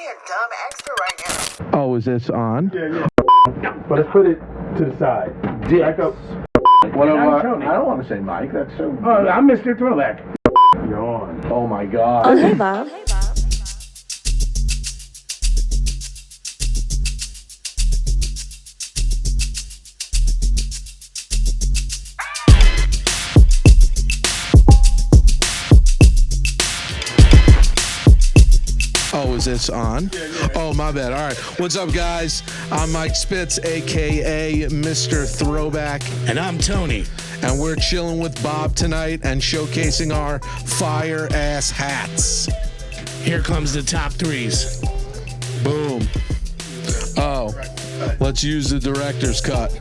being dumb extra right now. Oh, is this on? Yeah. But let's put it to the side. Back up. What I don't want to say Mike. That's so. Oh, I'm Mr. Throwback. You're on. Oh my God. Oh, hey, Bob. Oh, is this on? Yeah. Oh, my bad. All right. What's up, guys? I'm Mike Spitz, a.k.a. Mr. Throwback. And I'm Tony. And we're chilling with Bob tonight and showcasing our fire-ass hats. Here comes the top threes. Boom. Oh, let's use the director's cut.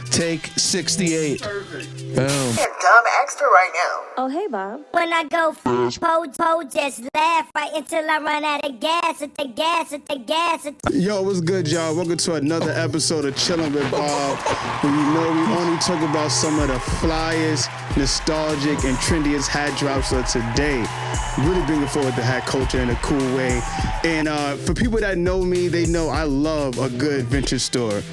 Take 68. Perfect. Boom. Being dumb extra right now. Oh, hey, Bob. When I go po, just laugh right until I run out of gas, at the gas. Yo, what's good, y'all? Welcome to another episode of Chilln with Bob, where you know we only talk about some of the flyest, nostalgic, and trendiest hat drops of today. Really bringing forward the hat culture in a cool way. And for people that know me, they know I love a good vintage store.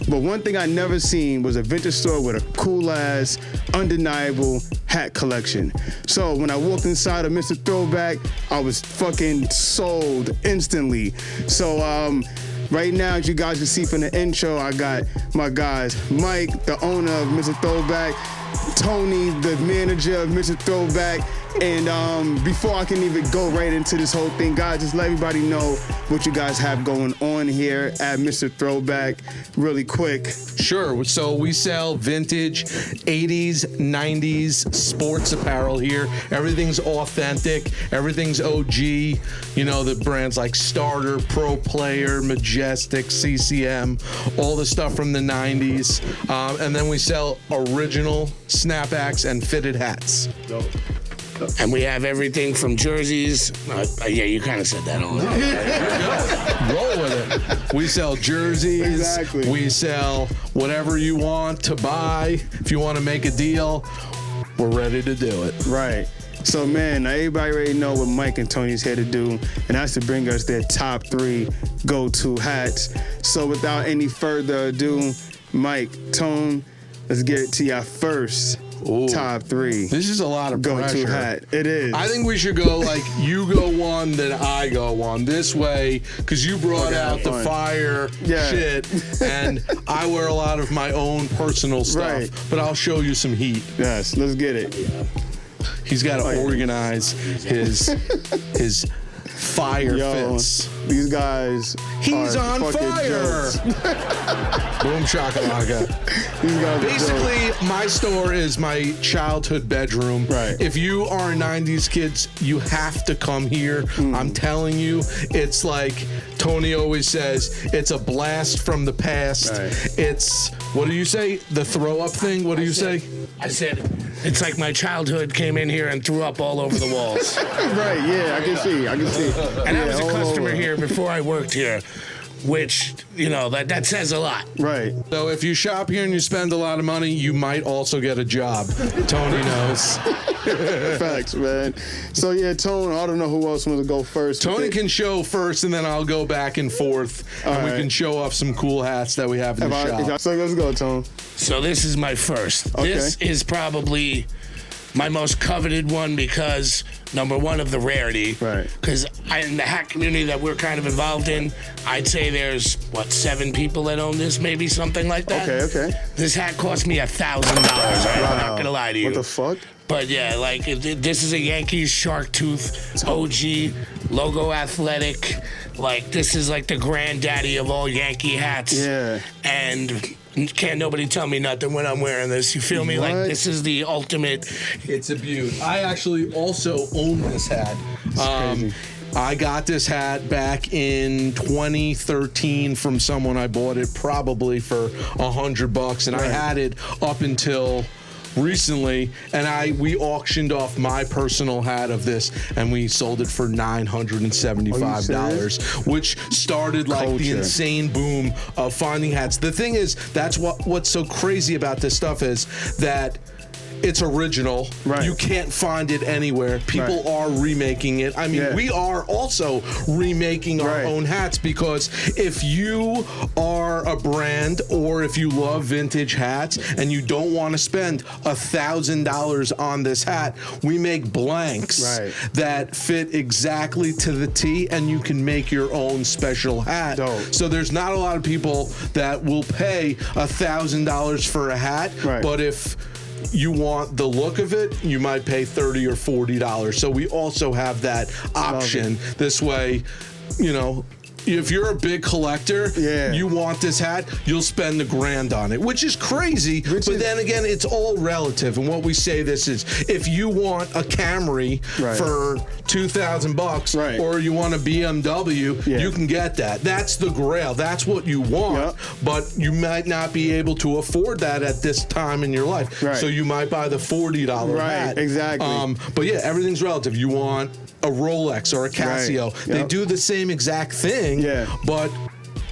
But one thing I never seen was a vintage store with a cool-ass, undeniable hat collection. So when I walked inside of Mr. Throwback, I was fucking sold instantly. So right now, as you guys can see from the intro, I got my guys, Mike, the owner of Mr. Throwback, Tony, the manager of Mr. Throwback. And before I can even go right into this whole thing, guys, just let everybody know what you guys have going on here at Mr. Throwback really quick. Sure. So we sell vintage 80s, 90s sports apparel here. Everything's authentic. Everything's OG. You know, the brands like Starter, Pro Player, Majestic, CCM, all the stuff from the 90s. And then we sell original snapbacks and fitted hats. Dope. And we have everything from jerseys. Yeah, you kind of said that all. Roll with it. We sell jerseys. Exactly. We sell whatever you want to buy. If you want to make a deal, we're ready to do it. Right. So, man, now everybody already know what Mike and Tony's here to do, and that's to bring us their top 3 go-to hats. So without any further ado, Mike, Tone, let's get it to your first top 3. This is a lot of go-to pressure. hat. It is. I think we should go like you go one, then I go one. This way, because you brought out the fire shit, and I wear a lot of my own personal stuff. Right. But I'll show you some heat. Yes, let's get it. He's got to organize his fire fits. These guys He's are on fucking fire. jokes. Boom shakalaka. These guys are Basically, jokes. my store is my childhood bedroom. Right. If you are 90s kids, you have to come here. I'm telling you, it's like Tony always says, it's a blast from the past. Right. It's, what do you say? The throw up thing? What do you say? I said, it's like my childhood came in here and threw up all over the walls. Right, yeah, I can see. And I was a all customer over. here before I worked here, which, you know, that says a lot. Right. So if you shop here and you spend a lot of money, you might also get a job. Tony knows. Facts, man. So yeah, Tone, I don't know who else wants to go first. Tony can show first, and then I'll go back and forth, and we can show off some cool hats that we have in the shop. So let's go, Tone. So this is my first. Okay. This is probably my most coveted one because, number one, of the rarity. Right. Because in the hat community that we're kind of involved in, I'd say there's, 7 people that own this, maybe something like that. Okay. This hat cost me $1,000. I'm not going to lie to you. What the fuck? But yeah, like, this is a Yankees shark tooth, OG, logo athletic. Like, this is like the granddaddy of all Yankee hats. Yeah. And can't nobody tell me nothing when I'm wearing this. You feel me? What? Like, this is the ultimate. It's a beaut. I actually also own this hat. Crazy. I got this hat back in 2013 from someone. I bought it probably for $100, and I had it up until recently, and we auctioned off my personal hat of this, and we sold it for $975, which started like the insane boom of finding hats. The thing is, that's what's so crazy about this stuff is that it's original. Right. You can't find it anywhere. People are remaking it. I mean, we are also remaking our own hats, because if you are a brand or if you love vintage hats and you don't want to spend $1,000 on this hat, we make blanks that fit exactly to the T, and you can make your own special hat. So there's not a lot of people that will pay $1,000 for a hat, but if you want the look of it, you might pay $30 or $40. So we also have that option. This way, you know, if you're a big collector, you want this hat, you'll spend $1,000 on it, which is crazy. But then again, it's all relative. And what we say this is, if you want a Camry for $2,000 or you want a BMW, you can get that. That's the grail. That's what you want. But you might not be able to afford that at this time in your life. So you might buy the $40 hat. Exactly. But yeah, everything's relative. You want a Rolex or a Casio. They do the same exact thing, but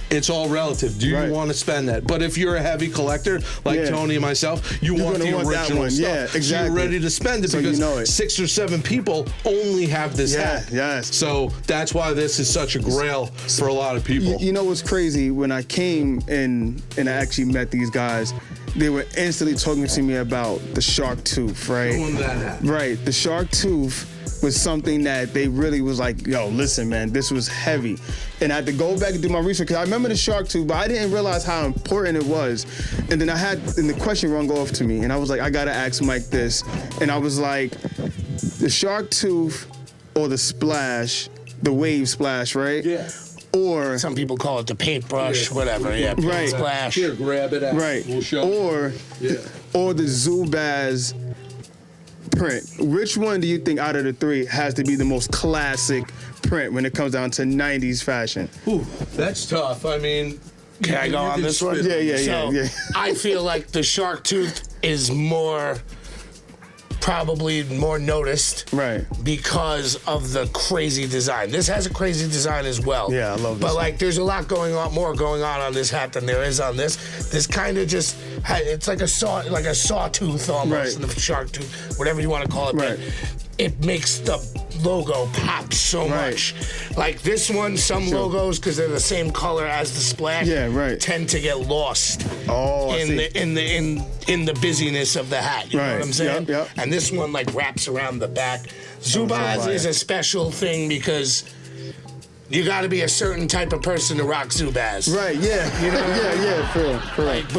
it's all relative. Do you want to spend that? But if you're a heavy collector like Tony and myself, you want the original stuff. Yeah, exactly. So you're ready to spend it, so because you know 6 or 7 people only have this hat. So that's why this is such a grail for a lot of people. You know what's crazy? When I came in and I actually met these guys, they were instantly talking to me about the shark tooth, right? Doing that hat. Right. The shark tooth was something that they really was like, yo, listen, man, this was heavy. And I had to go back and do my research, because I remember the shark tooth, but I didn't realize how important it was. And then the question rung off to me, and I was like, I gotta ask Mike this. And I was like, the shark tooth or the splash, the wave splash, right? Yeah. Or some people call it the paintbrush, whatever. Yeah, paint splash. Here, grab it out. Right. We'll show or the Zubaz print. Which one do you think out of the three has to be the most classic print when it comes down to 90s fashion? Ooh, that's tough. I mean, can I go on this one? Yeah. I feel like the shark tooth is probably more noticed, because of the crazy design. This has a crazy design as well. Yeah, I love this. But like, there's a lot more going on this hat than there is on this. This kind of just, it's like a sawtooth almost, in the shark tooth, whatever you want to call it. But it makes the logo pop so much. Like this one, some logos, because they're the same color as the splash, tend to get lost in the busyness of the hat. You know what I'm saying? And this one like wraps around the back. Zubaz is a special thing because you got to be a certain type of person to rock Zubaz. Right, yeah. You know? Correct.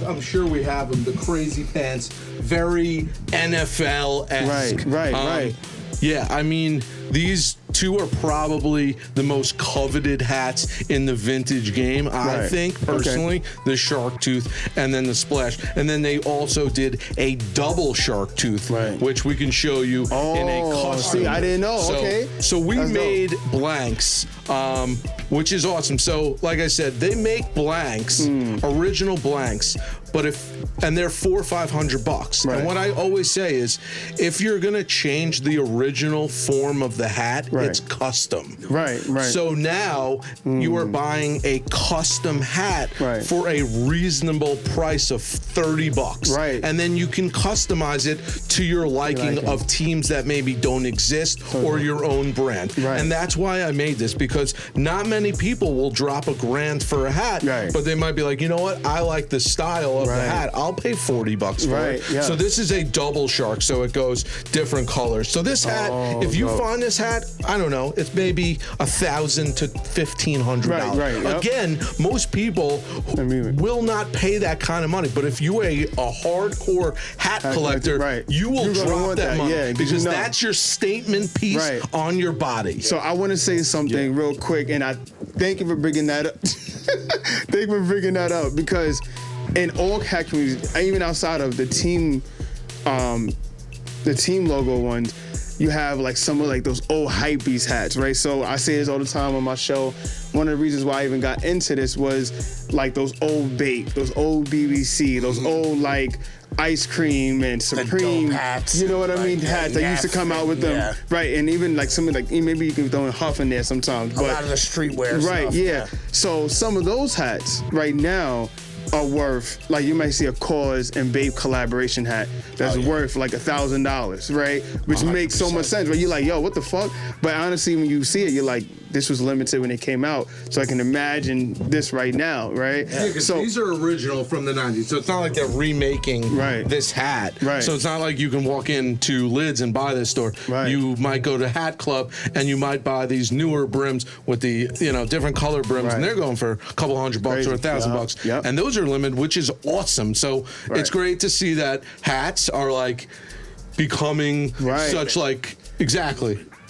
I'm sure we have them, the crazy pants, very NFL-esque. Right. Yeah, I mean, these two are probably the most coveted hats in the vintage game. I think, personally, the shark tooth and then the splash. And then they also did a double shark tooth, which we can show you in a custom. See, I didn't know. So we made blanks, which is awesome. So, like I said, they make blanks, original blanks, and they're $400 or $500. And what I always say is, if you're gonna change the original form of the hat, it's custom. Right. So now you are buying a custom hat for a reasonable price of $30. Right. And then you can customize it to your liking of teams that maybe don't exist or your own brand. And that's why I made this, because not many people will drop $1,000 for a hat, but they might be like, you know what? I like the style of the hat. I'll pay $40 for it. Yeah. So this is a double shark, so it goes different colors. So this hat, if you find this hat, I don't know, it's maybe $1,000 to $1,500. Again, most people will not pay that kind of money, but if you're a hardcore hat collector, you will drop that money because that's your statement piece on your body. So I want to say something real quick, and I thank you for bringing that up. Thank you for bringing that up, because in all hat communities, even outside of the team logo ones, you have like some of like those old hypebeast hats, right? So I say this all the time on my show. One of the reasons why I even got into this was like those old Bait, those old BBC, those old like Ice Cream and Supreme hats, you know what I mean? Hats that used to come out with them, right? And even like some of like maybe you can throw in Huff in there sometimes, but a lot of the streetwear stuff. Yeah. So some of those hats right now, are worth, like you might see a Cause and Bape collaboration hat that's worth like $1,000, right? Which 100%. makes so much sense. But you're like, yo, what the fuck? But honestly, when you see it, you're like, this was limited when it came out, so I can imagine this right now, right? Yeah, because these are original from the 90s, so it's not like they're remaking this hat. Right. So it's not like you can walk into Lids and buy this store. Right. You might go to Hat Club and you might buy these newer brims with the different color brims, and they're going for a couple $100 Crazy. or $1,000. Yep. And those are limited, which is awesome. So it's great to see that hats are like becoming such like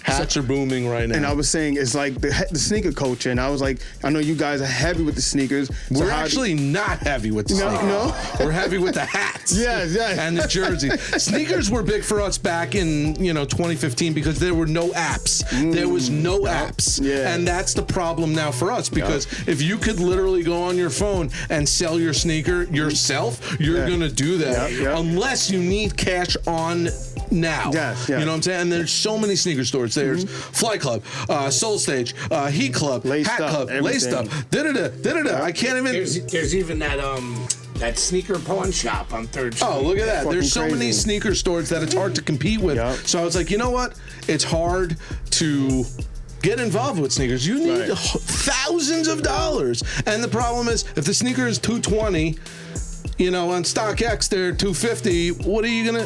hats are booming right now. And I was saying it's like the sneaker culture, and I was like, I know you guys are heavy with the sneakers. We're actually not heavy with the sneakers. No? We're heavy with the hats. Yes. And the jersey. Sneakers were big for us back in 2015 because there were no apps. There was no apps. Yeah. And that's the problem now for us because if you could literally go on your phone and sell your sneaker yourself, you're gonna do that unless you need cash on now. Yes. You know what I'm saying? And there's so many sneaker stores. There's Fly Club, Soul Stage, Heat Club, Laced Hat Up, Club, Laced Up, I can't even. There's even that sneaker pawn shop on 3rd Street. Oh, look at that. There's so crazy. many sneaker stores that it's hard to compete with. So I was like, you know what? It's hard to get involved with sneakers. You need thousands of dollars. And the problem is, if the sneaker is $220, on StockX they're $250. What are you gonna?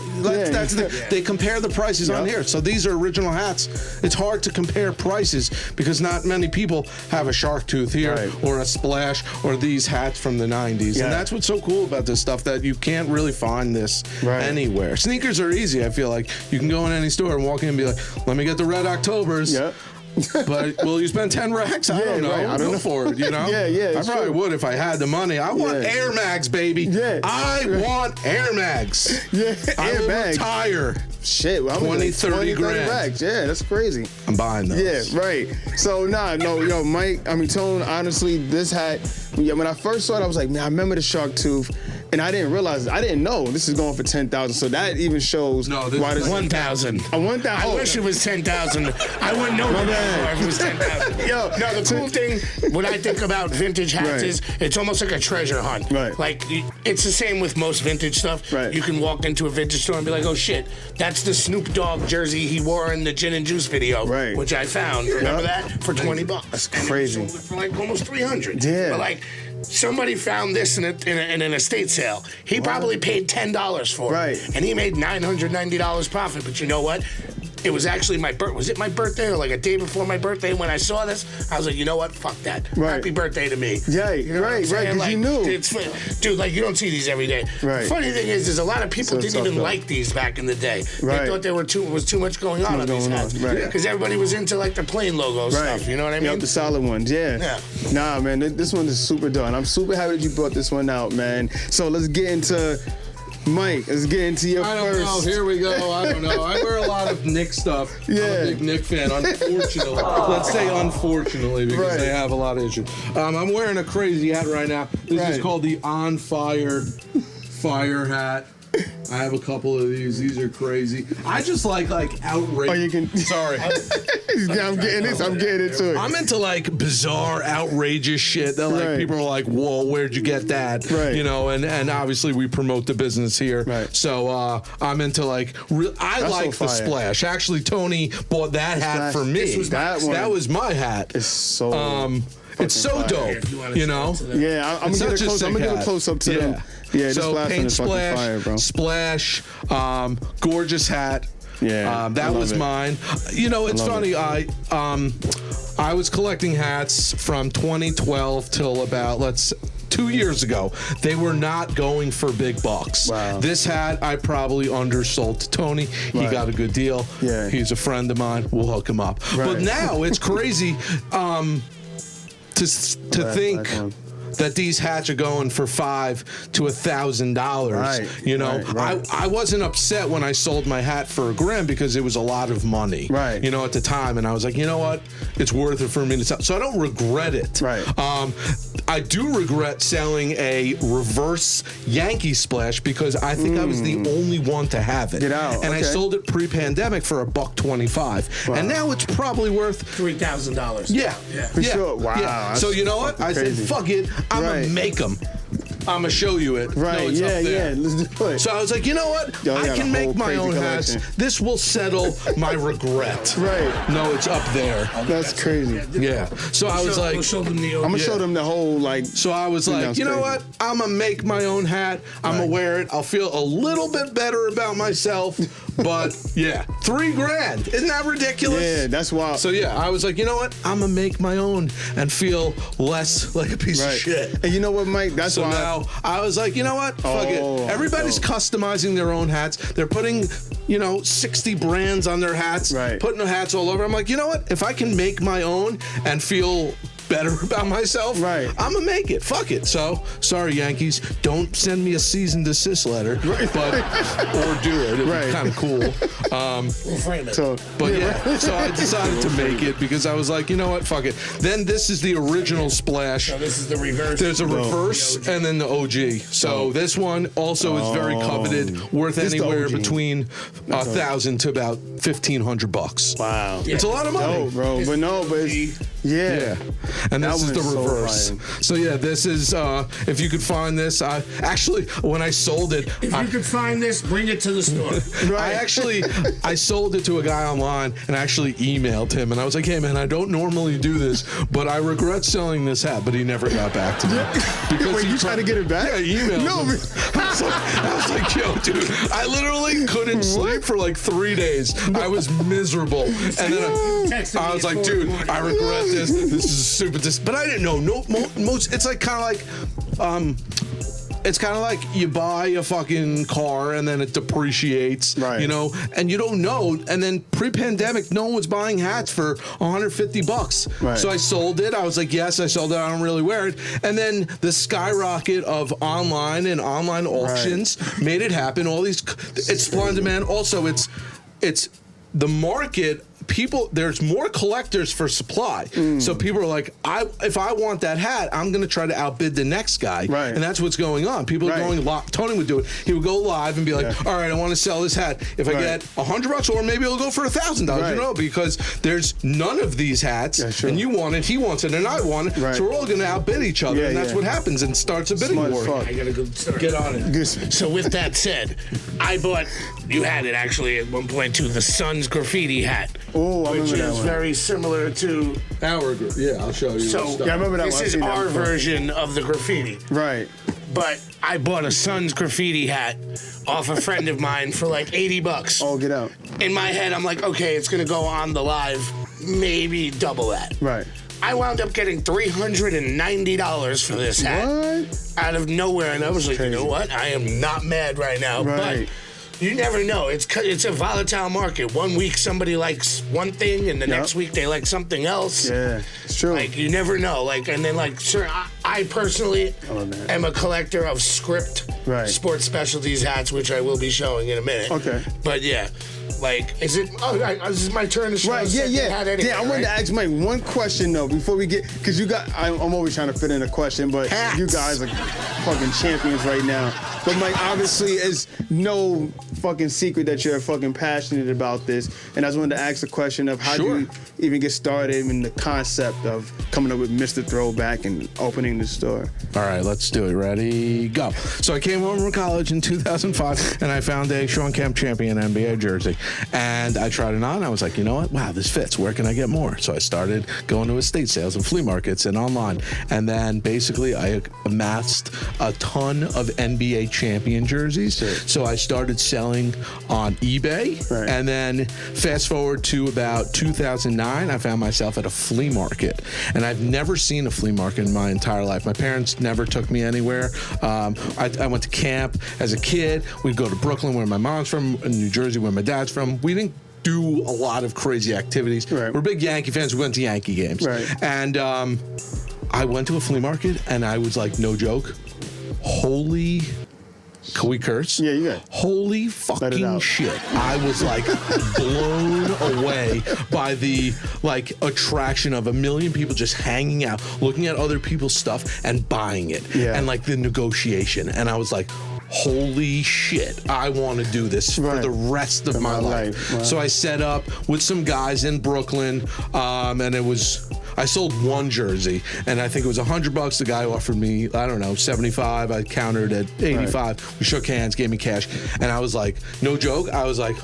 They compare the prices on here. So these are original hats. It's hard to compare prices because not many people have a shark tooth here or a splash or these hats from the 90s. And that's what's so cool about this stuff, that you can't really find this anywhere. Sneakers are easy. I feel like you can go in any store and walk in and be like, let me get the Red Octobers. Yep. But will you spend 10 racks? I don't know. I don't know. For it, Yeah, I probably would if I had the money. I want Air Mags, baby. Yeah. I want Air Mags. I will Mags. retire. Shit, well, 20, 30 grand. Racks. Yeah, that's crazy. I'm buying those. Yeah, right. So Mike, Tone, honestly, this hat, when I first saw it, I was like, man, I remember the shark tooth. And I didn't realize, I didn't know this is going for 10,000. So that even shows why this 1,000. 1,000. I wish it was 10,000. I wouldn't know that if it was 10,000. No, the cool thing, when I think about vintage hats is it's almost like a treasure hunt. Right. Like, it's the same with most vintage stuff. Right. You can walk into a vintage store and be like, oh shit, that's the Snoop Dogg jersey he wore in the Gin and Juice video, which I found. Remember that? For $20. That's crazy. And it was sold for like almost 300. Yeah. But like, somebody found this in an estate sale. He probably paid $10 for it. And he made $990 profit. But you know what? It was actually my birthday. Was it my birthday or like a day before my birthday? When I saw this, I was like, you know what? Fuck that. Happy birthday to me. Yeah, you know right, because you knew. Dude, like, you don't see these every day. Right. The funny thing is a lot of people didn't even like these back in the day. They thought there was too much going on these hats. Because everybody was into like the plain logo stuff. You know what I mean? Yep, the solid ones. Yeah. Nah, man, this one is super dope. And I'm super happy that you brought this one out, man. So let's get into Mike. Let's get into your I don't first. know. Here we go. I don't know. I wear a lot of Knicks stuff. I'm a big Knick fan, unfortunately. Let's say unfortunately, because they have a lot of issues. I'm wearing a crazy hat right now. This is called the On Fire hat. I have a couple of these. These are crazy. I just like outrageous. Oh, you can. Sorry. I'm getting this. I'm getting into it. I'm into like bizarre, outrageous shit that like people are like, whoa, where'd you get that? Right. And obviously we promote the business here. Right. So I'm into like, I like so the fire. Splash. Actually, Tony bought that hat for me. That was my hat. It's so. It's so dope, Yeah, I'm gonna get a close up to them. Yeah, so this paint is fucking fire, bro. splash, gorgeous hat. Yeah, that was mine. It's funny. I was collecting hats from 2012 till about 2 years ago. They were not going for big bucks. Wow. This hat I probably undersold to Tony. He got a good deal. Yeah. He's a friend of mine. We'll hook him up. But now it's crazy to think that these hats are going for $500 to $1,000. I wasn't upset when I sold my hat for $1,000 because it was a lot of money. At the time, and I was like, you know what, it's worth it for me to sell. So I don't regret it. I do regret selling a reverse Yankee splash because I think I was the only one to have it. And I sold it pre-pandemic for $125, and now it's probably worth $3,000. Yeah. For sure. Wow. Yeah. So you know what? I said, fuck it. I'm gonna make them. I'm gonna show you it. Right, No, it's up there. Let's do it. So I was like, you know what? Yo, I got can a make whole my crazy own hats. collection. This will settle my regret. Right. No, it's up there. That's crazy. Yeah. So I was like, we'll show them the I'm gonna show them the whole like. so I was like, Sounds you know crazy. what? I'm gonna make my own hat. I'm gonna Right. wear it. I'll feel a little bit better about myself. But yeah, $3,000. Isn't that ridiculous? Yeah, that's wild. So yeah, I was like, you know what? I'm gonna make my own and feel less like a piece of right. shit. And you know what, Mike? That's So why. now I was like, you know what? Fuck Oh, it. Everybody's dope. customizing their own hats. They're putting, 60 brands on their hats, Right. putting the hats all over. I'm like, you know what? If I can make my own and feel better about myself, Right. I'm gonna make it. Fuck it. So sorry, Yankees, don't send me a cease and desist letter, but or do it. It'd Right. be kind of cool. We'll frame it. So, But yeah, so I decided to make it because I was like, you know what? Fuck it. Then this is the original splash. So this is the reverse. There's a reverse and then the OG. So this one also is very coveted, worth This the anywhere OG. between $1,000 to about $1,500. wow. It's a lot of money. No, bro. But no, but it's, yeah. And That this is the one's so reverse. fire. So yeah, this is if you could find this. I actually, when I sold it, If you could find this, bring it to the store. I sold it to a guy online and actually emailed him, and I was like, hey man, I don't normally do this, but I regret selling this hat. But he never got back to me. Wait, he you trying to get it back? Yeah, he emailed No, him. I was like, yo, dude, I literally couldn't sleep for like 3 days. I was miserable. And then I was like, dude, I regret this. This is super but I didn't know. Most it's like kind of like it's kind of like you buy a fucking car and then it depreciates, Right. and you don't know. And then pre-pandemic, no one was buying hats for $150. Right. So I sold it. I was like, yes, I sold it. I don't really wear it. And then the skyrocket of online and online auctions made it happen. All these, it's supply and demand. Also, it's the market. People, there's more collectors for supply. So people are like, if I want that hat, I'm going to try to outbid the next guy. Right. And that's what's going on. People are Right. going live. Tony would do it. He would go live and be like, Yeah. all right, I want to sell this hat. If I Right. get $100 or maybe it'll go for $1,000, Right. because there's none of these hats Yeah, sure. and you want it, he wants it, and I want it. Right. So we're all going to outbid each other. Yeah, and that's yeah. what happens and starts a bidding Smart as war. fuck. I gotta go start. Get on it. Good. So with that said, I bought. You had it actually at one point too. The Suns graffiti hat, Oh, I which remember that is one. very similar to. Yeah, I'll show you. So Yeah, I remember that this one. I've is seen that our before. version of the graffiti. Right. But I bought a Suns graffiti hat off a friend of mine for like $80. Oh, get out. In my head, I'm like, okay, it's gonna go on the live, maybe double that. Right. I wound up getting $390 for this hat What? out of nowhere, and I was like, Crazy. you know what? I am not mad right now, Right. but you never know. It's a volatile market. One week somebody likes one thing, and the next week they like something else. Yeah, it's true. Like you never know. Like and then like, sir, I personally love that. am a collector of script Right. sports specialties hats, which I will be showing in a minute. Okay. But yeah, like, is it? Oh, this is my turn to show. Right, a yeah, second yeah. hat anyway, I wanted to right? ask Mike one question though before we get, because I'm always trying to fit in a question, but Hats. you guys are fucking champions right now. But Mike, obviously, it's no fucking secret that you're fucking passionate about this, and I just wanted to ask the question of how do you even get started in the concept of coming up with Mrthrowback and opening the store. All right, let's do it. Ready, go. So I came home from college in 2005, and I found a Sean Kemp champion NBA jersey. And I tried it on. I was like, you know what? Wow, this fits. Where can I get more? So I started going to estate sales and flea markets and online. And then basically I amassed a ton of NBA champion jerseys. So I started selling on eBay. Right. And then fast forward to about 2009, I found myself at a flea market. And I've never seen a flea market in my entire life. My parents never took me anywhere. I went to camp as a kid. We'd go to Brooklyn, where my mom's from, in New Jersey, where my dad's from. We didn't do a lot of crazy activities. Right. We're big Yankee fans. We went to Yankee games. Right. And I went to a flea market, and I was like, no joke, holy... Can we curse? Yeah, you got it. Holy Let it fucking out. shit. I was like blown away by the attraction of a million people just hanging out, looking at other people's stuff and buying it. Yeah. And like the negotiation. And I was like, holy shit, I want to do this for Right. the rest of my life. Wow. So I set up with some guys in Brooklyn, and it was I sold one jersey, and I think it was $100. The guy offered me, I don't know, 75. I countered at 85. Right. We shook hands, gave me cash, and I was like, no joke, I was like,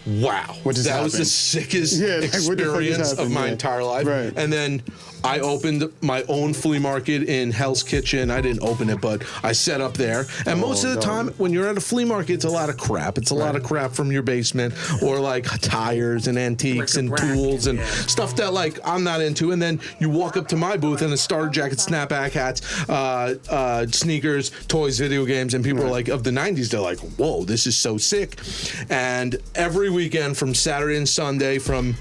wow, that was the sickest experience of my entire life. Right. And then I opened my own flea market in Hell's Kitchen. I didn't open it, but I set up there. And most of the time, when you're at a flea market, it's a lot of crap. It's a lot of crap from your basement, or like tires and antiques and tools and stuff that like I'm not into. And then you walk up to my booth and it's starter jackets, snapback hats, sneakers, toys, video games, and people are like, of the 90s, they're like, whoa, this is so sick. And every weekend from Saturday and Sunday, from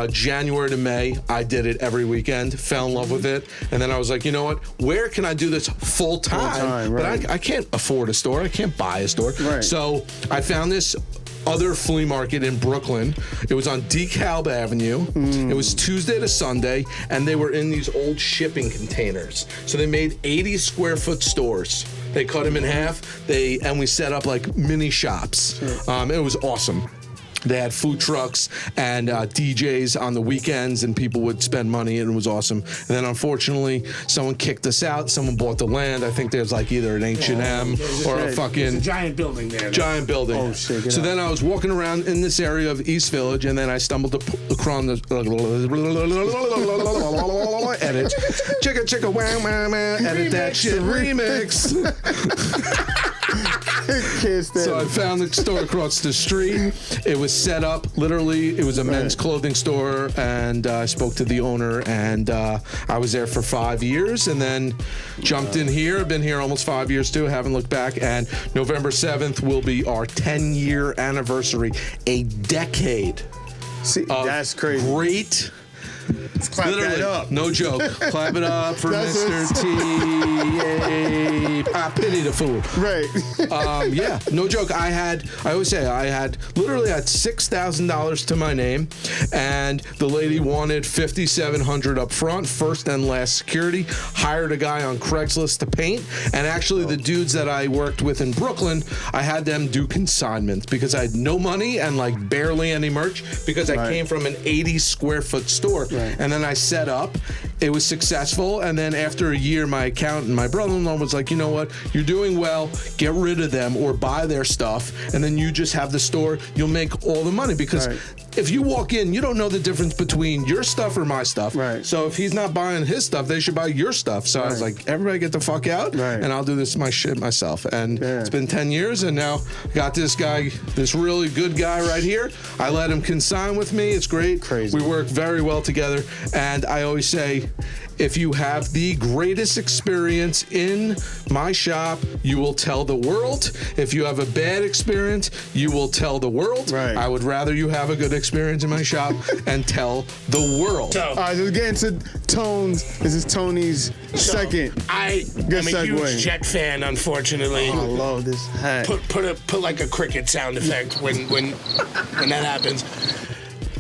January to May, I did it every weekend, fell in love with it, and then I was like, you know what, where can I do this full time? But I can't afford a store, I can't buy a store. So I found this other flea market in Brooklyn. It was on DeKalb Avenue. It was Tuesday to Sunday, and they were in these old shipping containers. So they made 80 square foot stores. They cut them in half, and we set up like mini shops. It was awesome. They had food trucks and DJs on the weekends, and people would spend money, and it was awesome. And then, unfortunately, someone kicked us out. Someone bought the land. I think there's like either an H&M or a fucking... There's a giant building there. Giant building. Oh, shit. So then I was walking around in this area of East Village, and then I stumbled across the... Edit. Chicka, chicka, wow, wow, wow. Edit that shit. Remix. So I found the store across the street. It was set up, literally, it was a men's clothing store, and I spoke to the owner, and I was there for 5 years, and then jumped in here. I've been here almost 5 years too, haven't looked back, and November 7th will be our 10-year anniversary, a decade. See, that's crazy. Great. Clap Literally, that up. no joke. Clap it up for Mr. T. Yay. I pity the fool. Right. Yeah, no joke. I always say I had $6,000 to my name, and the lady wanted $5,700 up front, first and last security. Hired a guy on Craigslist to paint, and actually the dudes that I worked with in Brooklyn, I had them do consignments because I had no money and like barely any merch because I came from an 80 square foot store. And then I set up. It was successful. And then after a year, my accountant, my brother-in-law was like, you know what? You're doing well. Get rid of them or buy their stuff. And then you just have the store. You'll make all the money. Because if you walk in, you don't know the difference between your stuff or my stuff. So if he's not buying his stuff, they should buy your stuff. So I was like, everybody get the fuck out. And I'll do this my shit myself. And it's been 10 years. And now got this guy, this really good guy right here. I let him consign with me. It's great. Crazy. We work very well together. And I always say, if you have the greatest experience in my shop, you will tell the world. If you have a bad experience, you will tell the world. I would rather you have a good experience in my shop and tell the world. So, all right, just get into Tones. This is Tony's second. I'm a huge Jet fan, unfortunately. Oh, I love this hat. Put like a cricket sound effect when that happens.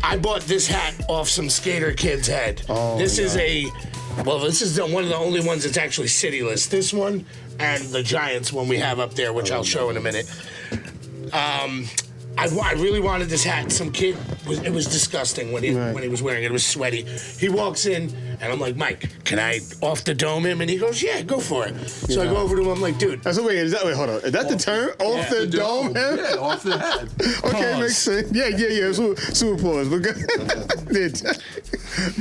I bought this hat off some skater kid's head. This is one of the only ones that's actually cityless. This one and the Giants one we have up there, which I'll show in a minute. I really wanted this hat. Some kid, it was disgusting when he was wearing it. It was sweaty. He walks in, and I'm like, Mike, can I off the dome him? And he goes, yeah, go for it. So I go over to him. I'm like, dude. Wait, hold on. Is that the term? Off the dome? Yeah, off the head. Okay, Pause. makes sense. Yeah. Super pause.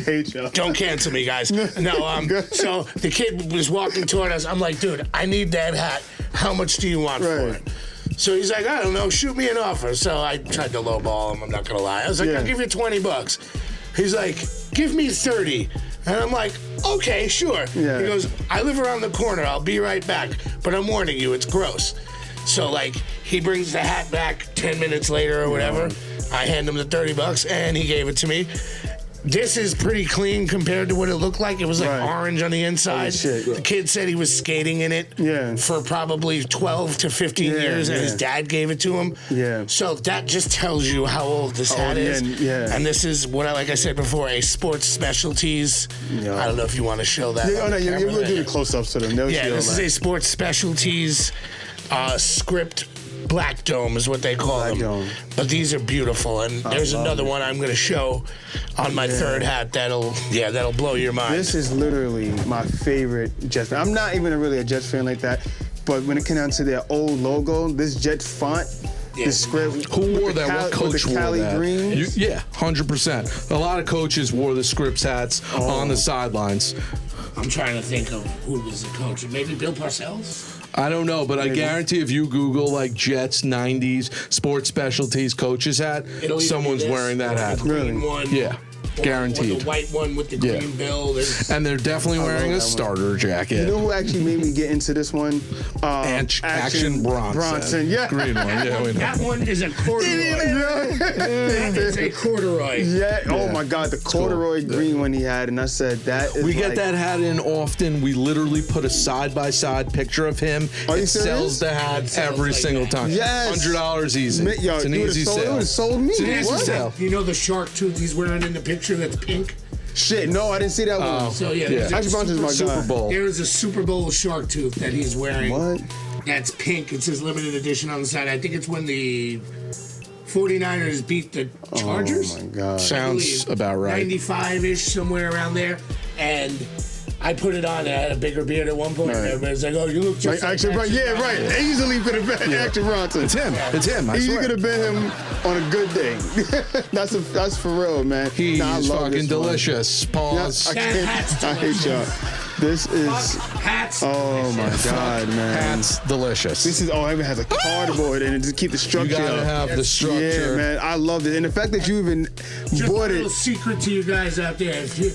Hate y'all. Don't cancel me, guys. No, so the kid was walking toward us. I'm like, dude, I need that hat. How much do you want for it? So he's like, I don't know, shoot me an offer. So I tried to lowball him, I'm not gonna lie. I was like, I'll give you $20. He's like, give me 30. And I'm like, okay, sure. He goes, I live around the corner, I'll be right back. But I'm warning you, it's gross. So like, he brings the hat back 10 minutes later or whatever. I hand him the $30 and he gave it to me. This is pretty clean compared to what it looked like. It was like orange on the inside. The kid said he was skating in it for probably 12 to 15 years, and his dad gave it to him. So that just tells you how old this hat is. And this is what, like I said before, a sports specialties. I don't know if you want to show that. We'll do the close-ups to them. This is a sports specialties script Black Dome is what they call Black them. Dome. But these are beautiful, and there's another one I'm going to show on my third hat that'll blow your mind. This is literally my favorite Jets fan. I'm not even really a Jets fan like that, but when it came down to their old logo, this Jets font, the script. Who wore that? What coach wore Cali that? Greens? Yeah, 100%. A lot of coaches wore the Scripps hats on the sidelines. I'm trying to think of who was the coach. Maybe Bill Parcells? I don't know, but I guarantee if you Google like Jets 90s sports specialties coaches hat, It'll either someone's be this wearing that or hat. the green one. Yeah, Or guaranteed. the white one with the green bill. And they're definitely wearing a starter jacket. You know who actually made me get into this one? Action Bronson. Yeah. Green one. Yeah, we know. That one is a corduroy. That is a corduroy. Yeah. Oh my God, the corduroy green one he had, and I said that is. We get that hat in often. We literally put a side-by-side picture of him. Are you It serious? sells the hat sells every like single that. time. Yes. $100 easy. Yo, It's an you would've easy sold, sale. It would have sold me. It's an easy What? sale. You know the shark tooth he's wearing in the picture that's pink? Shit, no, I didn't see that one. So yeah, Yeah. there's a Action Bronson's my Super guy. Bowl. There is a Super Bowl shark tooth that he's wearing. What? That's pink. It says limited edition on the side. I think it's when the 49ers beat the Chargers. Oh my God. Sounds about right. 95-ish, somewhere around there. And I put it on. I had a bigger beard at one point. Right. And everybody's like, "Oh, you look just Like Action Bronson. Yeah, right. Easily could have been Action Bronson. It's him. It's him. I Easily swear. could have been him on a good day. that's for real, man. He's Nah, I love fucking this one. delicious. Yeah, Pause. I Hat's hate y'all. This is. Hats. Oh my God, man. Hat's delicious. This is. Oh, it even has a cardboard and it just keep the You structure. gotta up. have the structure. Yeah, man. I love it, and the fact that you even Just bought a little it. secret to you guys out there. If you,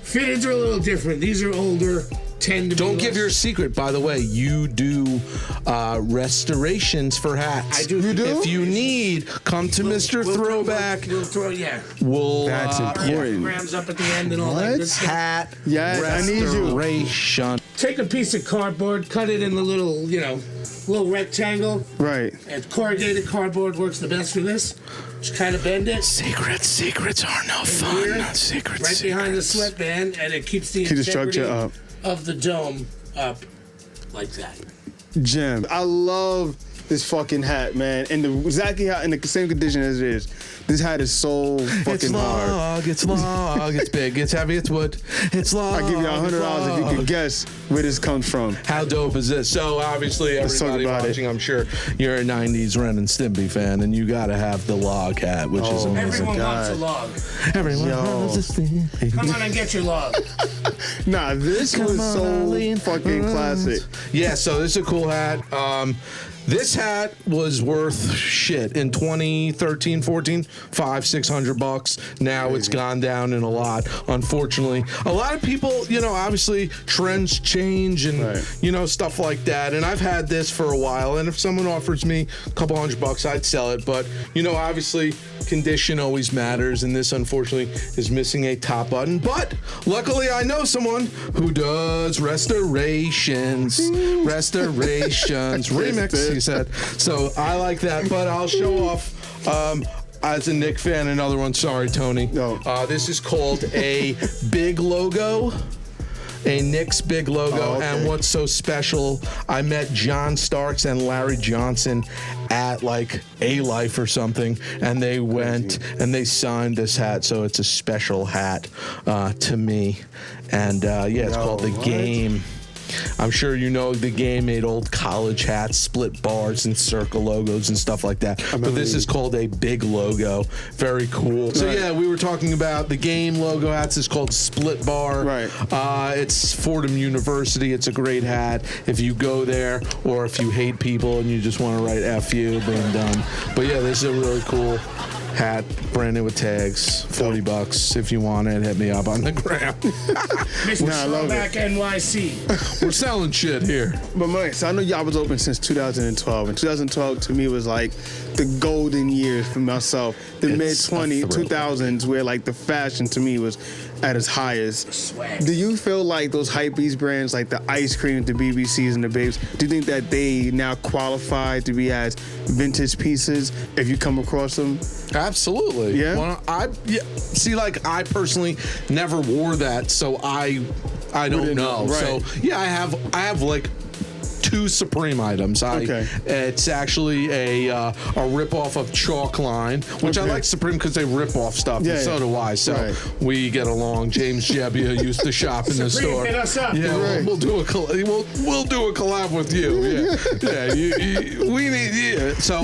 fitteds are a little different. These are older. Tend to Don't be give your less- secret, by the way. You do restorations for hats. I do. You do? If you need, come to Mr. Throwback. We'll throw, yeah. We'll That's important. Grams up at the end and all that What? good stuff. hat Yes, I need you. restoration. Take a piece of cardboard, cut it in the little, little rectangle. Right. And corrugated cardboard works the best for this. Just kind of bend it. Secrets are no here, fun. Secrets. Right behind the sweatband, and it keeps the Keep the structure integrity up. of the dome up like that. Jim, I love this fucking hat, man, and exactly how in the same condition as it is. This hat is so fucking hard. It's log, it's big, it's heavy, it's wood. It's log. I give y'all $100 if you could guess where this comes from. How dope is this? So obviously Let's talk everybody about watching, I'm sure you're a 90s Ren and Stimpy fan, and you gotta have the log hat, which is Oh, amazing. Everyone God. wants a log. Everyone Yo. loves a Stimpy. Come on and get your log. Nah, this was so fucking classic. Yeah, so this is a cool hat. This hat was worth shit in 2013, 14, $500-600. Now it's gone down in a lot, unfortunately. A lot of people, obviously trends change and, Right. stuff like that. And I've had this for a while. And if someone offers me a couple $100, I'd sell it. But, obviously condition always matters. And this, unfortunately, is missing a top button. But luckily, I know someone who does restorations. Remix, he said. So I like that, but I'll show off. As a Knicks fan, another one. Sorry, Tony. No. This is called a big logo. A Knicks big logo. Oh, okay. And what's so special, I met John Starks and Larry Johnson at like A-Life or something, and they went and they signed this hat. So it's a special hat to me. And it's called The Game. I'm sure you know The Game made old college hats, split bars and circle logos and stuff like that. But this is called a big logo. Very cool. So yeah, we were talking about The Game logo hats. It's called Split Bar. Right. It's Fordham University. It's a great hat. If you go there, or if you hate people and you just want to write F you, boom, done. But yeah, this is a really cool hat, brand new with tags, $40. If you want it, hit me up on the gram. Mr. Nah, I love Throwback NYC. We're selling shit here. But Mike, so I know y'all was open since 2012, and 2012 to me was like the golden years for myself. The mid It's a thrill. 2000s, where like the fashion to me was at its highest. Swag. Do you feel like those hypebeast brands, like the ice cream, the BBCs, and the Babes, do you think that they now qualify to be as vintage pieces if you come across them? Absolutely. Yeah? Well, see, like I personally never wore that, so I don't Wouldn't know. know, right. So yeah, I have like 2 Supreme items. It's actually a rip-off of Chalk line, which I like Supreme because they rip off stuff, and so do I. So we get along. James Jebbia used to shop in the store. Hit us up. Yeah, we'll do a collab with you. We need. So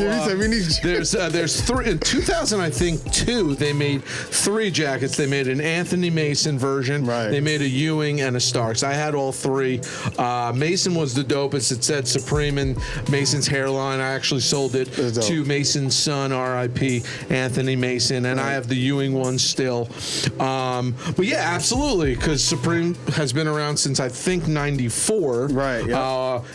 there's 3 in 2000. I think 2. They made 3 jackets. They made an Anthony Mason version. They made a Ewing and a Starks. I had all 3. Mason was the dopest. It said Supreme in Mason's hairline. I actually sold it to Mason's son, R.I.P. Anthony Mason, and I have the Ewing one still. But yeah, absolutely, because Supreme has been around since I think '94.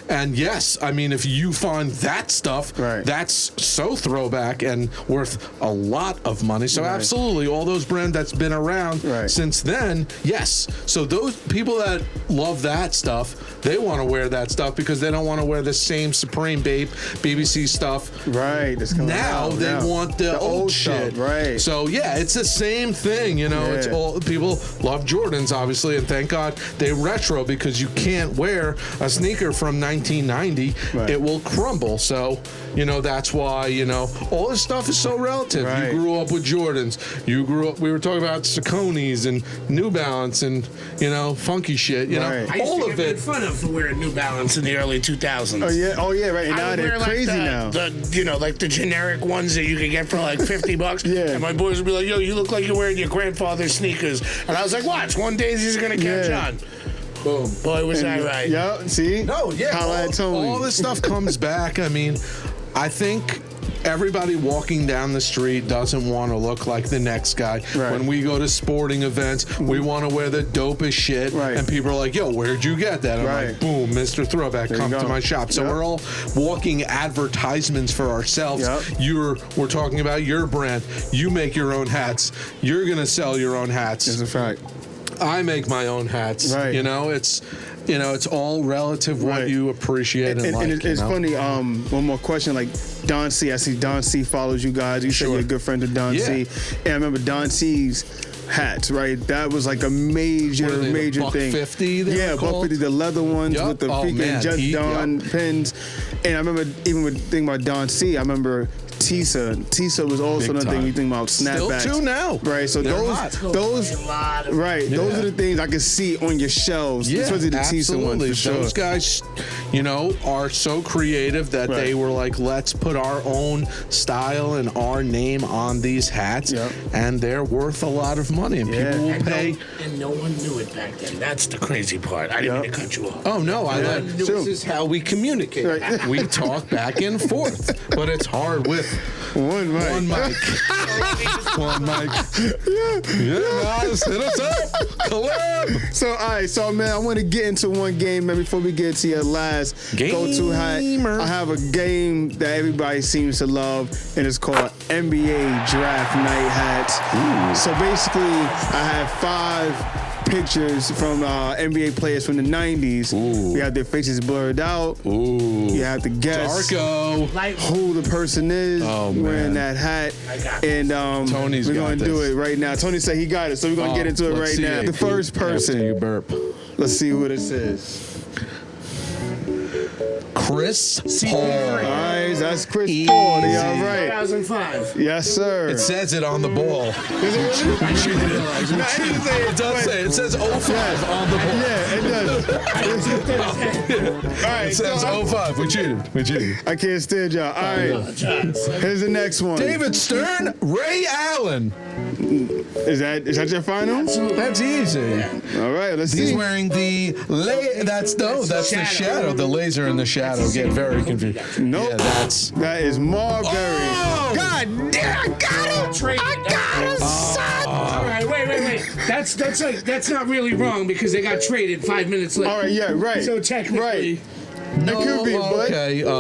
And yes, I mean, if you find that stuff, that's so throwback and worth a lot of money. So absolutely, all those brands that's been around since then, yes. So those people that love that stuff, they want to wear that stuff because they don't want to wear the same Supreme BBC stuff. Now they want the old shit. So yeah, it's the same thing. You know, it's all people love Jordans, obviously, and thank God they retro because you can't wear a sneaker from 1990. It will crumble. So, you know, that's why, you know, all this stuff is so relative. You grew up with Jordans. You grew up, we were talking about Sauconys and New Balance and, you know, funky shit, you know, all of it. Fun of for wearing New Balance in the early 2000s. And now they're crazy now. You know, like the generic ones that you could get for like $50. And my boys would be like, yo, you look like you're wearing your grandfather's sneakers. And I was like, watch, one day he's going to catch on. Boom. Boy, was I right. Yeah, see? No, yeah. All this stuff comes back. I mean, I think everybody walking down the street doesn't want to look like the next guy. When we go to sporting events, we want to wear the dopest shit. And people are like, yo, where'd you get that? I'm like, boom, Mr. Throwback, come to my shop. So we're all walking advertisements for ourselves. We're talking about your brand. You make your own hats. You're going to sell your own hats. That's a fact. I make my own hats. You know, it's all relative what you appreciate and like. And it's funny. One more question, like Don C. I see Don C. follows you guys. You said you're a good friend of Don C. And I remember Don C's hats, That was like a major thing. $1.50. $1.50. The leather ones with the freaking Just Don pins. And I remember even with thinking about Don C. I remember Tisa was also another thing we think about snapbacks. Still too now. So those are the things I can see on your shelves, especially the Tisa ones for sure. Those guys, you know, are so creative that they were like, let's put our own style and our name on these hats, and they're worth a lot of money, and people will pay. And no one knew it back then. That's the crazy part. I didn't mean to cut you off. Oh no, this is how we communicate. We talk back and forth, but it's hard with one mic. One mic. Guys, hit us up. Collab. So, all right. So, man, I want to get into one game, man, before we get to your last go-to hat. I have a game that everybody seems to love, and it's called NBA Draft Night Hats. So, basically, I have 5 pictures from NBA players from the 90s. We have their faces blurred out. You have to guess who the person is wearing that hat. And Tony's we're going to do it right now. Tony said he got it, so we're going to get into it right now. The first person. You burp. Let's see what it says. Chris Paul. All right, that's Chris Paul. All right. 2005. Yes, sir. It says it on the ball. It does say it. It says 05 on the ball. Yeah, it does. All right, it says 05. We cheated. I can't stand y'all. All right. Here's the next one. David Stern, Ray Allen. Is that your final? That's easy. All right, let's see. He's wearing the that's the shadow. The laser in the shadow. Get very confused. Nope. Yeah, that is Marbury. Oh! God damn! I got him! I got him, son! All right, wait. That's not really wrong because they got traded 5 minutes later. All right, yeah, right. So technically. No, it could be, but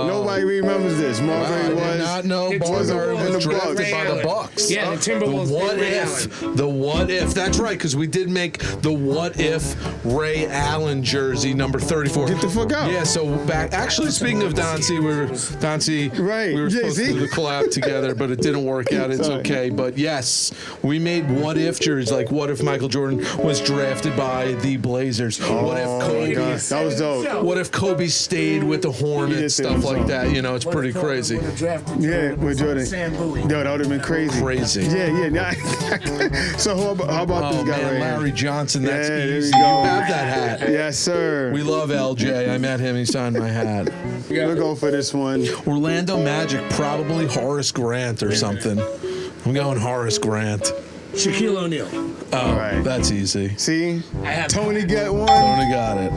nobody remembers this. Marbury I did not know Marbury was drafted by the Bucks. Yeah, the Timberwolves. The what if? That's right, because we did make the what if Ray Allen jersey number 34. Get the fuck out. Yeah, so back. Actually, speaking of Don C, we were supposed to do the collab together, but it didn't work out. It's okay. But yes, we made what if jerseys. Like, what if Michael Jordan was drafted by the Blazers? What if Kobe? That was dope. What if Kobe stayed stayed with the Hornets, stuff like that. You know, it's pretty crazy. Yeah, with Jordan. Sam Bowie. Yo, that would have been crazy. Crazy. Yeah. So how about this guy right Larry here? Johnson, that's Yeah, there we easy. go. You have that hat. Yes, sir. We love LJ. I met him. He signed my hat. We'll go for this one. Orlando Magic, probably Horace Grant or something. I'm going Horace Grant. Shaquille O'Neal. Oh, right. That's easy. See? I have Tony got one. Tony got it.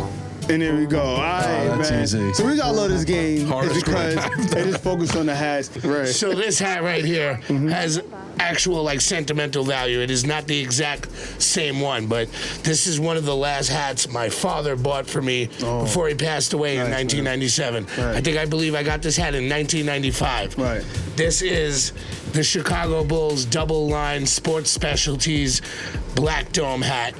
And there we go. All right, that's man. easy. So we all love this game Hardest is because grab. they just focus on the hats. Right. So this hat right here Mm-hmm. has actual like sentimental value. It is not the exact same one, but this is one of the last hats my father bought for me before he passed away in 1997. Right. I believe I got this hat in 1995. Right. This is the Chicago Bulls double line sports specialties black dome hat,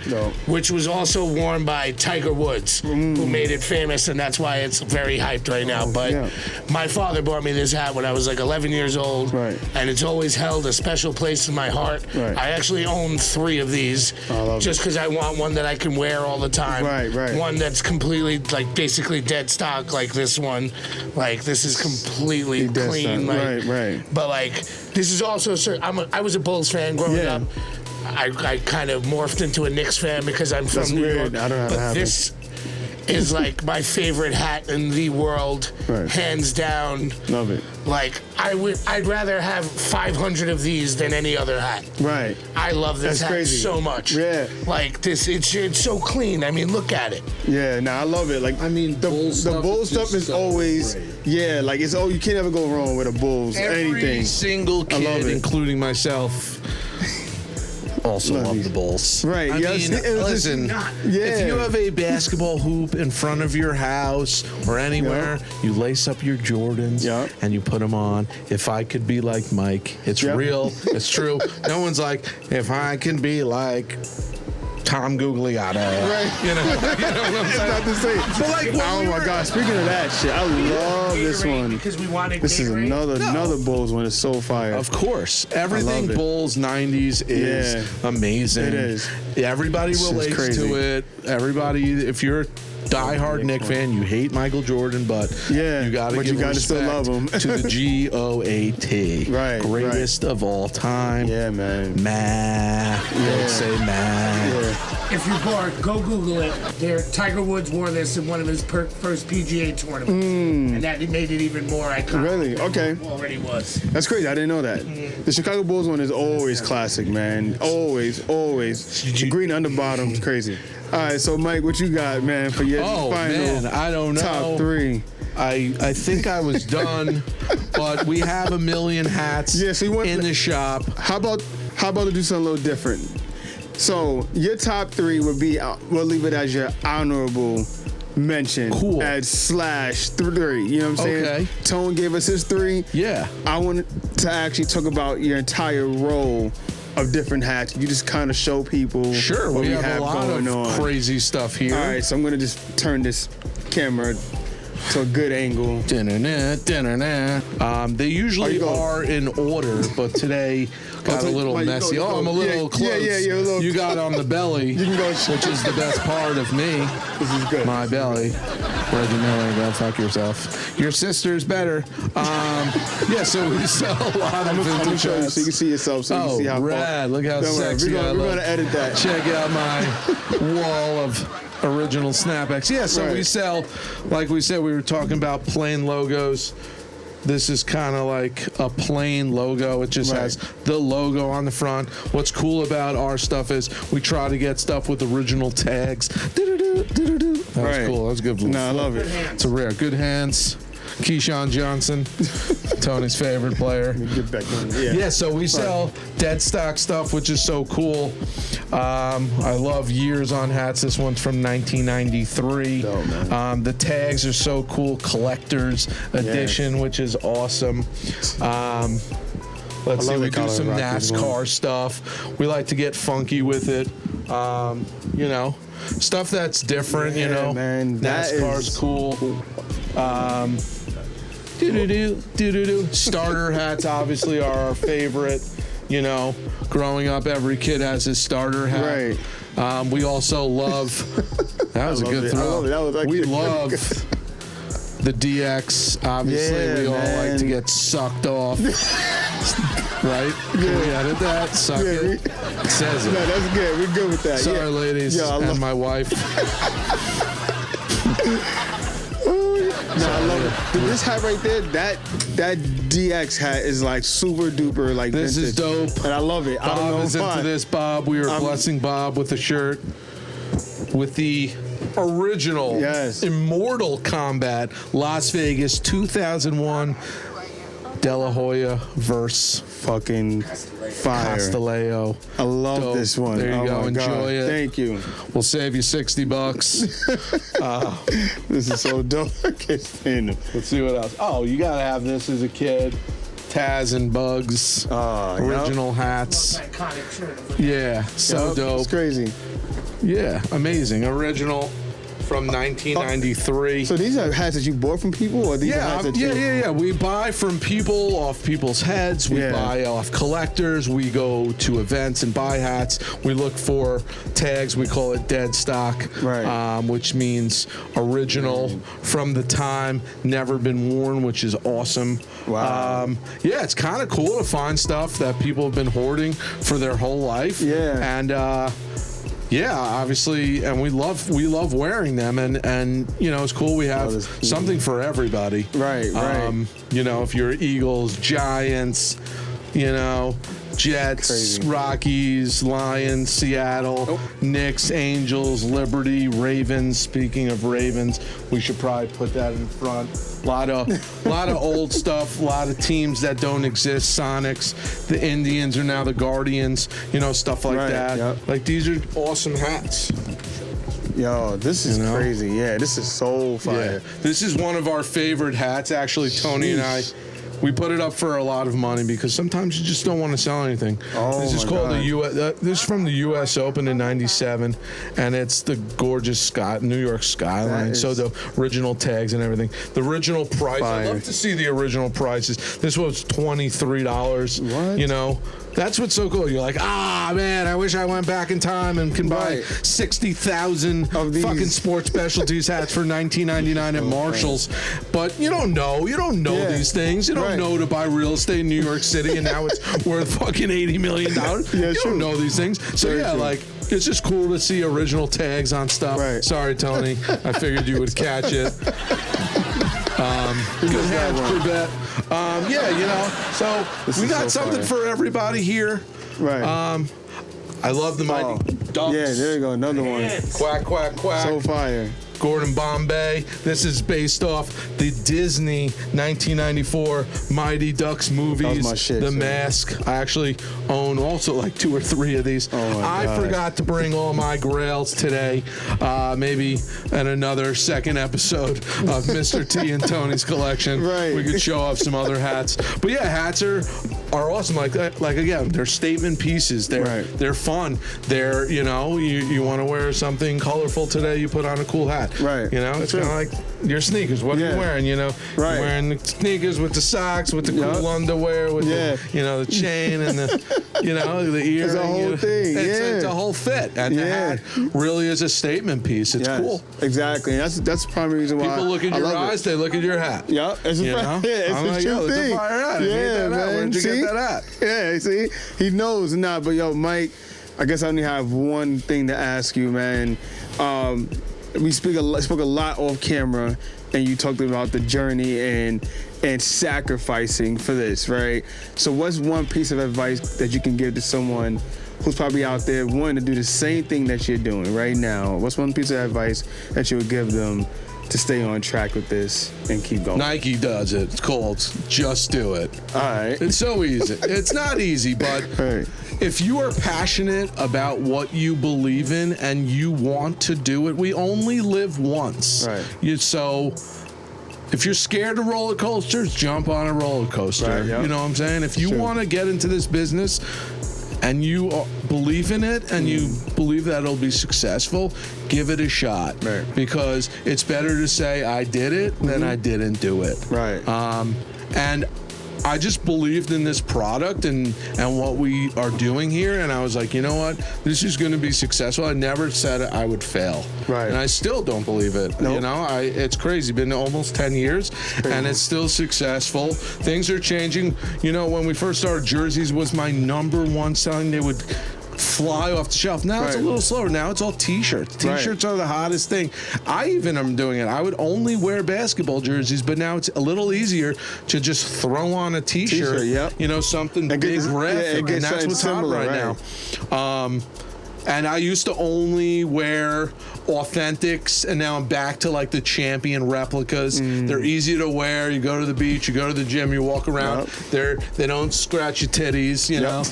which was also worn by Tiger Woods, who made it famous, and that's why it's very hyped right now. But my father bought me this hat when I was like 11 years old, and it's always held a special place in my heart. I actually own 3 of these just because I want one that I can wear all the time. One that's completely, like, basically dead stock, like this one. Like, this is completely clean. Like, But, like, this is also, I was a Bulls fan growing up. I kind of morphed into a Knicks fan because I'm from New York. I don't know how to but happen. this is like my favorite hat in the world, hands down. Love it. Like I'd rather have 500 of these than any other hat. Right. I love this That's hat crazy. so much. Yeah. Like this, it's so clean. I mean, look at it. Yeah, I love it. Like, I mean, the Bulls stuff is always, like, it's you can't ever go wrong with a Bulls Every anything. single I love kid, it. including myself, also love the Bulls. Right. I Yes, mean, it was just listen, Yeah. if you have a basketball hoop in front of your house or anywhere, you lace up your Jordans and you put them on. If I could be like Mike, it's real, it's true. No one's like, if I can be like Tom Gugliotta. Right. You know what I'm It's saying? not the same. But like, when oh we my were- God! Speaking of that shit, I love this one. Because we wanted This is another Bulls one. It's so fire. Of course. Everything love it. Bulls 90s is amazing. It is. Everybody This is relates crazy. to it. Everybody, if you're a diehard Knicks fan, you hate Michael Jordan, but you gotta but give you gotta respect still love him. to the GOAT. Right, Greatest of all time. Yeah, man. Don't say If you're bored, go Google it. Tiger Woods wore this in one of his first PGA tournaments, and that made it even more iconic. Really? Okay. It already was. That's crazy. I didn't know that. The Chicago Bulls one is always classic, man. Always. The green underbottom is crazy. All right, so Mike, what you got, man, for your Oh, final man, I don't know. top 3? I think I was done, but we have a million hats in the shop. How about to do something a little different? So your top 3 would be, we'll leave it as your honorable mention. Cool. As /3. You know what I'm saying? Okay. Tone gave us his 3. Yeah. I want to actually talk about your entire row of different hats. You just kind of show people what we we have a lot going of on. crazy stuff here. All right, so I'm going to just turn this camera to a good angle. They usually are in order, but today got a little messy. I'm a little close. Yeah, you're a little You got on the belly, You can go. which is the best part of me. This is good. My belly. Reggie Miller, go fuck yourself. Your sister's better. So we sell a lot of I'm going to vintage show you hats. so you can see yourself, so you can see how rad. Look how Don't worry, sexy I we're look. going to edit that. Check out my wall of original snapbacks. Yeah, so we sell, like we said, we were talking about plain logos. This is kind of like a plain logo. It just has the logo on the front. What's cool about our stuff is we try to get stuff with original tags. That was cool. That was good. No, I love it. It's a rare. Good hands. Keyshawn Johnson, Tony's favorite player. Get back on. Yeah, so we sell dead stock stuff, which is so cool. I love years on hats. This one's from 1993. Dope, man. The tags are so cool. Collector's edition, which is awesome. Let's see, we do some NASCAR stuff. We like to get funky with it. Stuff that's different, man, that NASCAR's is cool. Starter hats obviously are our favorite. Growing up, every kid has his starter hat. Right. We also love. That was a good it. throw. I love it. That was actually We pretty love. The DX, obviously, Yeah, we all man. like to get sucked off. Right? Can we edit that? Suck it? It says it. No, that's good. We're good with that. Sorry, yeah. ladies, Yo, I and love- my wife. No, I love it. Dude, this hat right there, that DX hat is like super duper like This is vintage. dope. And I love it. I don't know Bob is why. into this, Bob. We are blessing Bob with a shirt with the original Immortal Combat Las Vegas 2001 De La Hoya verse fucking fire. Castelleo. I love Dope. this one. There you Oh go. my Enjoy God. it. Thank you. We'll save you $60. This is so dope. I can't stand it. Let's see what else. Oh, you gotta have this as a kid. Taz and Bugs. Original hats. Yeah, so Yup, dope. It's crazy. Yeah, amazing. Original from 1993. So these are hats that you bought from people, or these are hats that yeah. We buy from people, off people's heads. We buy off collectors. We go to events and buy hats. We look for tags. We call it dead stock, which means original from the time, never been worn, which is awesome. Wow. Yeah, it's kind of cool to find stuff that people have been hoarding for their whole life. Yeah. And yeah, obviously, and we love wearing them, and you know, it's cool. We have something for everybody. Right. You know, if you're Eagles, Giants, you know, Jets, Rockies, Lions, Seattle, Knicks, Angels, Liberty, Ravens. Speaking of Ravens, we should probably put that in front. A lot of old stuff. A lot of teams that don't exist. Sonics, the Indians are now the Guardians. You know, stuff like that. Yep. Like, these are awesome hats. Yo, this is crazy. Yeah, this is so fire. Yeah. This is one of our favorite hats. Actually, Tony and I, we put it up for a lot of money because sometimes you just don't want to sell anything. This is called the U.S. This is from the U.S. Open in '97, and it's the gorgeous New York skyline. So the original tags and everything. The original price. I'd love to see the original prices. This was $23. What? You know. That's what's so cool. You're like, man, I wish I went back in time and can buy 60,000 fucking sports specialties hats for $19.99 at Marshalls. But you don't know. You don't know these things. You don't know to buy real estate in New York City and now it's worth fucking $80 million. You don't know these things. So like, it's just cool to see original tags on stuff. Sorry, Tony. I figured you would catch it. Good hats, Trebet. Yeah, you know, so we got something for everybody here. Right. I love the Mighty Ducks. Yeah, there you go. Another one. Quack, quack, quack. So fire. Gordon Bombay. This is based off the Disney 1994 Mighty Ducks movies. That was my shit, The so. Mask. I actually own also like 2 or 3 of these. Oh my I God. forgot to bring all my grails today. Maybe in another second episode of Mr. T and Tony's collection, we could show off some other hats. But yeah, hats are awesome. Like again, they're statement pieces. They're fun. They're, you know, you want to wear something colorful today, you put on a cool hat. Right. You know, it's kind of like your sneakers. What are you wearing? You know, you're wearing the sneakers with the socks, with the cool underwear, with the, you know, the chain and the, you know, the earring. It's a whole thing. It's a whole fit, and the hat really is a statement piece. It's cool. Exactly. That's the primary reason why people look in your eyes. They look at your hat. Yeah, it's a you know? it's I'm a like, true yo, thing. it's a fire hat. I need that hat. Where'd you get that hat? Yeah, see, he knows. Nah, but yo, Mike, I guess I only have one thing to ask you, man. We spoke a lot off camera, and you talked about the journey and sacrificing for this, right? So what's one piece of advice that you can give to someone who's probably out there wanting to do the same thing that you're doing right now? What's one piece of advice that you would give them to stay on track with this and keep going? Nike does it. It's called Just Do It. All right. It's so easy. It's not easy, but if you are passionate about what you believe in and you want to do it, we only live once. Right. So if you're scared of roller coasters, jump on a roller coaster. Right, yep. You know what I'm saying? If you want to get into this business and you believe in it and you believe that it'll be successful, give it a shot. Right. Because it's better to say I did it than I didn't do it. Right. And I just believed in this product and what we are doing here, and I was like, you know what, this is going to be successful. I never said I would fail, Right. And I still don't believe it. Nope. You know, it's crazy. Been almost 10 years, and it's still successful. Things are changing. You know, when we first started, jerseys was my number one selling. They would fly off the shelf. Now it's a Right. little slower. Now it's all T-shirts. T-shirts are the hottest thing. I even am doing it. I would only wear basketball jerseys, but now it's a little easier to just throw on a T-shirt. T-shirt, yep. You know, something It big gets- graphic, yeah, it gets and that's what's something hot similar, right now. And I used to only wear authentics, and now I'm back to like the champion replicas. They're easy to wear. You go to the beach, you go to the gym, you walk around. They don't scratch your titties, you know.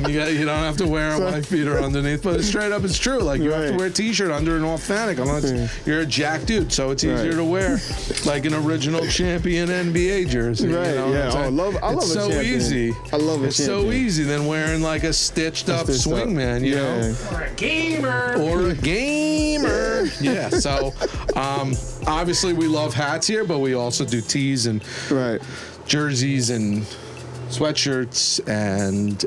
You don't have to wear a wife beater underneath. But straight up, it's true. Like you have to wear a T-shirt under an authentic unless you're a jack dude. So it's easier to wear like an original champion NBA jersey. Right, You know what yeah. I'm saying? I love it's a so champion. easy. I love a It's so champion. easy than wearing like a stitched up Stitched up. swingman, you know. Or a gamer. Or a gamer. Yeah, so obviously we love hats here, but we also do tees and Right. jerseys and sweatshirts and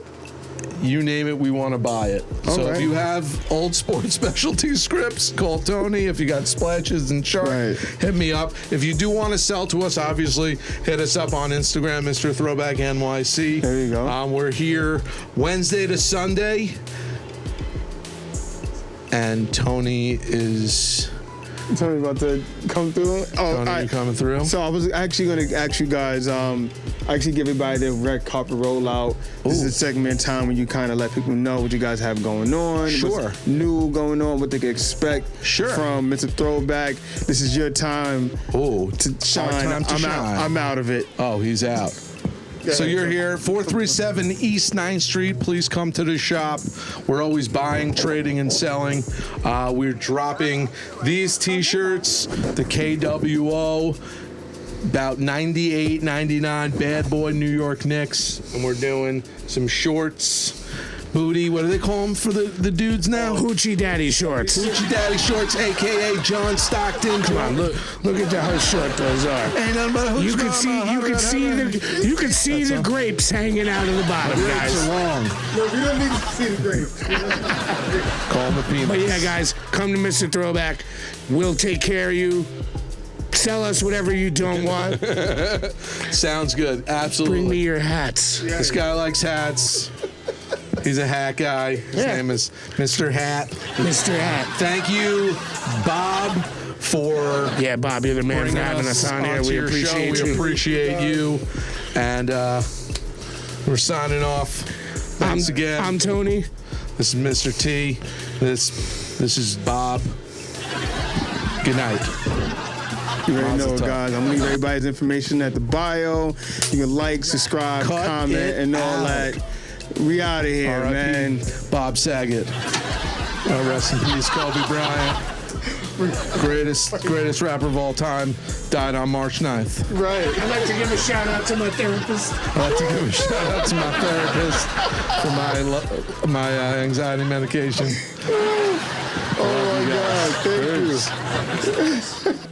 you name it, we want to buy it. So All right. if you have old sports specialty scripts, call Tony. If you got splashes and shark, Right. hit me up. If you do want to sell to us, obviously hit us up on Instagram, Mr. Throwback NYC. There you go. We're here Wednesday to Sunday. And Tony is Tell me about to come through. Oh, Tony, you coming through. So I was actually going to ask you guys, actually give everybody the red carpet rollout. This is a segment in time when you kind of let people know what you guys have going on. Sure. What's new going on, what they can expect Sure. from Mr. Throwback. This is your time to shine. time to I'm shine. out. I'm out of it. Oh, he's out. So you're here, 437 East 9th Street. Please come to the shop. We're always buying, trading, and selling. We're dropping these T-shirts, the KWO, about $98.99, Bad Boy New York Knicks, and we're doing some shorts. Booty, what do they call them for the dudes now? Hoochie Daddy shorts. Hoochie Daddy shorts, aka John Stockton. Come on, look at how short those are. Ain't nothing but a hoochie You can see the grapes hanging out of the bottom, Grapes guys. are long. No, we don't need to see the grapes. Call them a penis. But yeah, guys, come to Mr. Throwback. We'll take care of you. Sell us whatever you don't want. Sounds good. Absolutely. Bring me your hats. This guy likes hats. He's a hat guy. His name is Mr. Hat. Mr. Hat. Thank you, Bob, for Yeah, Bob, you're the man for bringing having us on here. onto We your appreciate show. you. We appreciate you. And we're signing off. Thanks again. I'm Tony. This is Mr. T. This is Bob. Good night. You already Mazel know, tov. guys. I'm going to leave everybody's information at the bio. You can like, subscribe, Cut comment, it and all out. that. We out of here, R.I.P. man. Bob Saget. Rest in peace, Kobe Bryant. Greatest rapper of all time. Died on March 9th. Right. I'd like to give a shout out to my therapist. I'd like to give a shout out to my therapist for my anxiety medication. Oh, my God. Thank you.